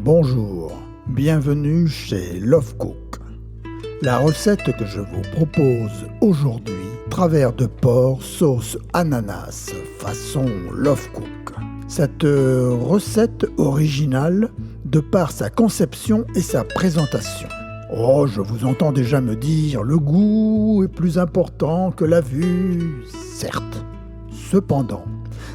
Bonjour, bienvenue chez Love Cook. La recette que je vous propose aujourd'hui, travers de porc sauce ananas façon Love Cook. Cette recette originale, de par sa conception et sa présentation. Oh, je vous entends déjà me dire, le goût est plus important que la vue, certes. Cependant,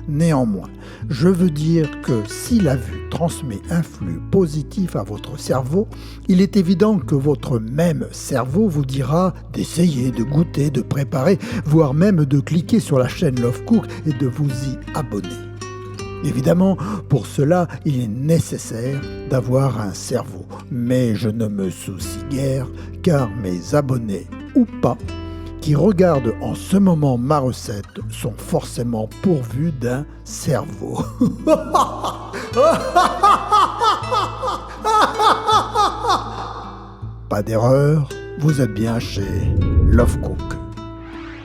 néanmoins, je veux dire que si la vue transmet un flux positif à votre cerveau, il est évident que votre même cerveau vous dira d'essayer, de goûter, de préparer, voire même de cliquer sur la chaîne Love Cook et de vous y abonner. Évidemment, pour cela, il est nécessaire d'avoir un cerveau, mais je ne me soucie guère, car mes abonnés ou pas, qui regardent en ce moment ma recette sont forcément pourvus d'un cerveau. Pas d'erreur, vous êtes bien chez Love Cook.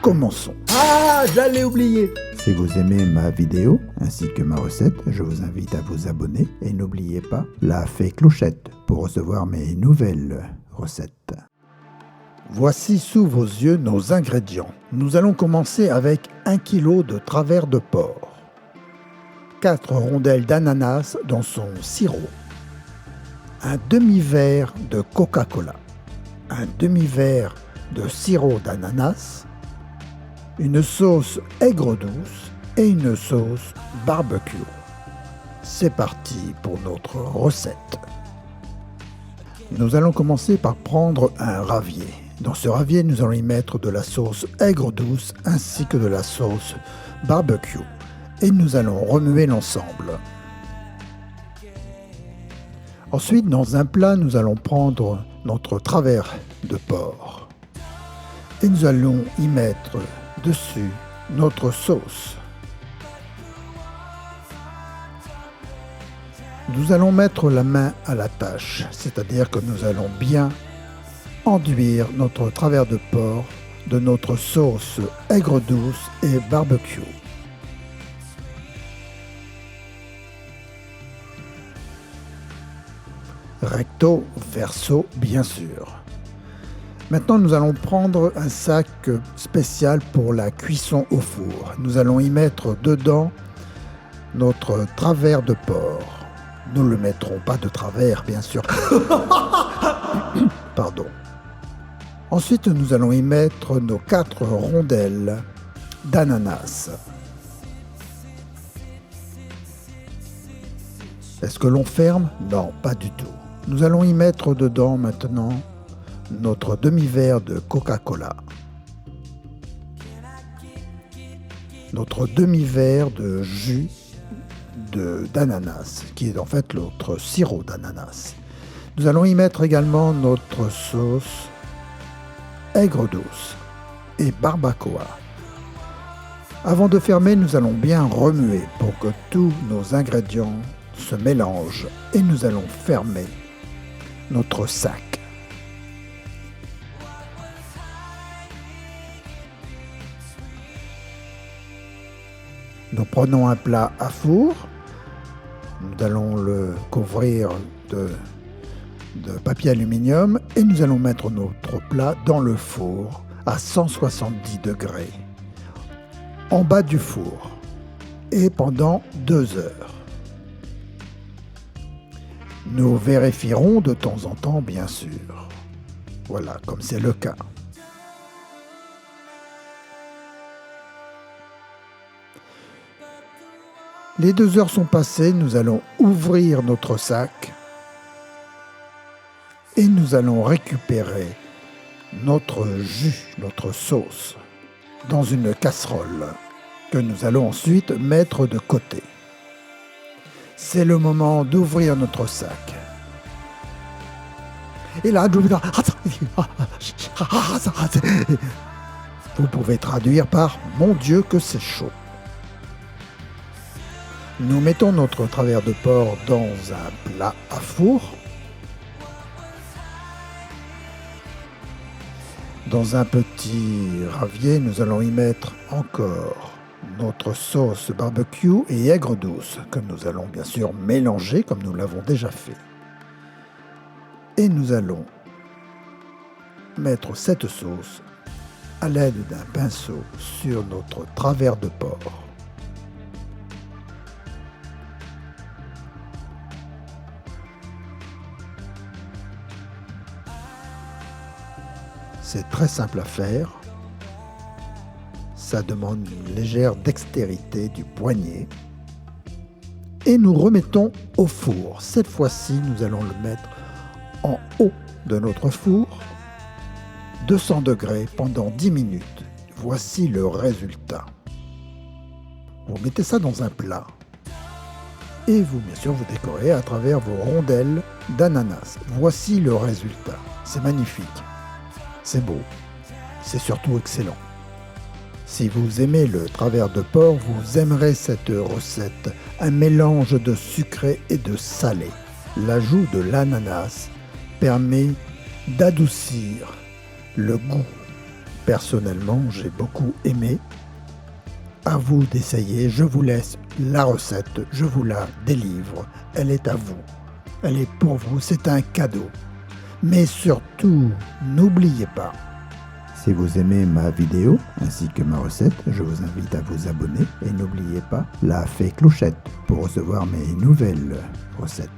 Commençons. Ah, j'allais oublier. Si vous aimez ma vidéo ainsi que ma recette, je vous invite à vous abonner et n'oubliez pas la fée clochette pour recevoir mes nouvelles recettes. Voici sous vos yeux nos ingrédients. Nous allons commencer avec 1 kg de travers de porc, 4 rondelles d'ananas dans son sirop, un demi-verre de Coca-Cola, un demi-verre de sirop d'ananas, une sauce aigre-douce et une sauce barbecue. C'est parti pour notre recette. Nous allons commencer par prendre un ravier. Dans ce ravier, nous allons y mettre de la sauce aigre-douce ainsi que de la sauce barbecue. Et nous allons remuer l'ensemble. Ensuite, dans un plat, nous allons prendre notre travers de porc. Et nous allons y mettre dessus notre sauce. Nous allons mettre la main à la tâche, c'est-à-dire que nous allons bien enduire notre travers de porc de notre sauce aigre-douce et barbecue. Recto verso, bien sûr. Maintenant, nous allons prendre un sac spécial pour la cuisson au four. Nous allons y mettre dedans notre travers de porc. Nous ne le mettrons pas de travers, bien sûr. Pardon. Ensuite, nous allons y mettre nos 4 rondelles d'ananas. Est-ce que l'on ferme? Non, pas du tout. Nous allons y mettre dedans maintenant notre demi-verre de Coca-Cola, notre demi-verre de jus d'ananas, qui est en fait notre sirop d'ananas. Nous allons y mettre également notre sauce aigre-douce et barbacoa. Avant de fermer, nous allons bien remuer pour que tous nos ingrédients se mélangent et nous allons fermer notre sac. Nous prenons un plat à four, nous allons le couvrir de papier aluminium et nous allons mettre notre plat dans le four à 170 degrés, en bas du four, et pendant 2 heures. Nous vérifierons de temps en temps, bien sûr. Voilà, comme c'est le cas. Les 2 heures sont passées, nous allons ouvrir notre sac et nous allons récupérer notre jus, notre sauce, dans une casserole que nous allons ensuite mettre de côté. C'est le moment d'ouvrir notre sac. Et là, vous pouvez traduire par « Mon Dieu que c'est chaud ». Nous mettons notre travers de porc dans un plat à four. Dans un petit ravier, nous allons y mettre encore notre sauce barbecue et aigre douce, que nous allons bien sûr mélanger comme nous l'avons déjà fait. Et nous allons mettre cette sauce à l'aide d'un pinceau sur notre travers de porc. C'est très simple à faire. Ça demande une légère dextérité du poignet. Et nous remettons au four. Cette fois-ci, nous allons le mettre en haut de notre four, 200 degrés pendant 10 minutes. Voici le résultat. Vous mettez ça dans un plat. Et vous, bien sûr, vous décorez à travers vos rondelles d'ananas. Voici le résultat. C'est magnifique. C'est beau. C'est surtout excellent. Si vous aimez le travers de porc, vous aimerez cette recette. Un mélange de sucré et de salé. L'ajout de l'ananas permet d'adoucir le goût. Personnellement, j'ai beaucoup aimé. À vous d'essayer. Je vous laisse la recette. Je vous la délivre. Elle est à vous. Elle est pour vous. C'est un cadeau. Mais surtout, n'oubliez pas, si vous aimez ma vidéo ainsi que ma recette, je vous invite à vous abonner et n'oubliez pas la fée clochette pour recevoir mes nouvelles recettes.